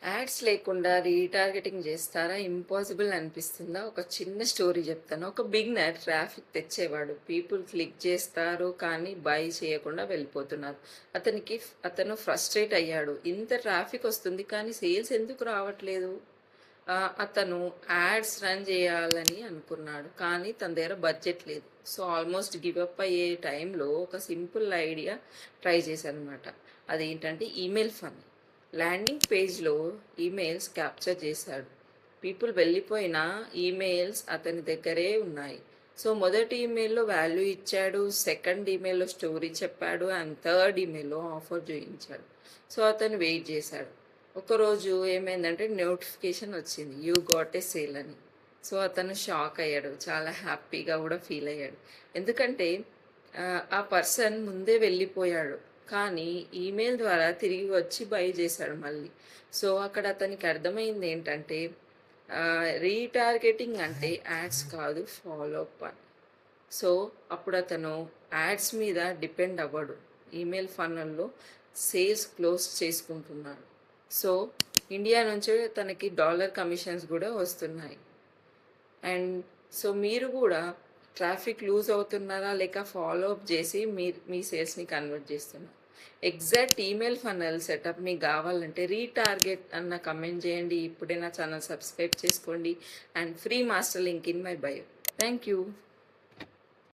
Ads లేకుండా retargeting చేస్తారా? Impossible అనిపిస్తుందా? ఒక చిన్న స్టోరీ చెప్తాను. ఒక బిగినర్ ట్రాఫిక్ తెచ్చేవాడు. పీపుల్ క్లిక్ చేస్తారు కానీ బై చేయకుండా వెళ్ళిపోతున్నారు. అతను ఫ్రస్ట్రేట్ అయ్యాడు. ఇంత ట్రాఫిక్ వస్తుంది కానీ సేల్స్ ఎందుకు రావట్లేదు? అతను యాడ్స్ రన్ చేయాలని అనుకున్నాడు కానీ తన దగ్గర బడ్జెట్ లేదు. సో ఆల్మోస్ట్ గివ్ అప్ అయ్యే టైంలో ఒక సింపుల్ ఐడియా ట్రై చేశాను అనమాట. అదేంటంటే ఈమెయిల్ ఫన్. ల్యాండింగ్ పేజ్లో ఈమెయిల్స్ క్యాప్చర్ చేశాడు. పీపుల్ వెళ్ళిపోయిన ఈమెయిల్స్ అతని దగ్గరే ఉన్నాయి. సో మొదటి ఈమెయిల్లో వాల్యూ ఇచ్చాడు, సెకండ్ ఈమెయిల్లో స్టోరీ చెప్పాడు, అండ్ థర్డ్ ఈమెయిల్లో ఆఫర్ చూపించాడు. సో అతను వెయిట్ చేశాడు. ఒకరోజు ఏమైందంటే నోటిఫికేషన్ వచ్చింది, యూ గాట్ ఏ సేల్ అని. సో అతను షాక్ అయ్యాడు, చాలా హ్యాపీగా కూడా ఫీల్ అయ్యాడు. ఎందుకంటే ఆ పర్సన్ ముందే వెళ్ళిపోయాడు కానీ ఈమెయిల్ ద్వారా తిరిగి వచ్చి బై చేశాడు మళ్ళీ. సో అక్కడ అతనికి అర్థమైంది ఏంటంటే రీటార్గెటింగ్ అంటే యాడ్స్ కాదు, ఫాలో అప్ అని. సో అప్పుడు అతను యాడ్స్ మీద డిపెండ్ అవ్వడు, ఈమెయిల్ ఫన్నల్లో సేల్స్ క్లోజ్ చేసుకుంటున్నాడు. సో ఇండియా నుంచి తనకి డాలర్ కమిషన్స్ కూడా వస్తున్నాయి. అండ్ సో మీరు కూడా ట్రాఫిక్ లూజ్ అవుతున్నారా లేక ఫాలో అప్ చేసి మీ సేల్స్ని కన్వర్ట్ చేస్తున్నారు? ఎగ్జాక్ట్ ఈమెయిల్ ఫనల్ సెటప్ మీకు కావాలంటే రీటార్గెట్ అన్న కమెంట్ చేయండి. ఇప్పుడే నా ఛానల్ సబ్స్క్రైబ్ చేసుకోండి and free master link in my bio. Thank you.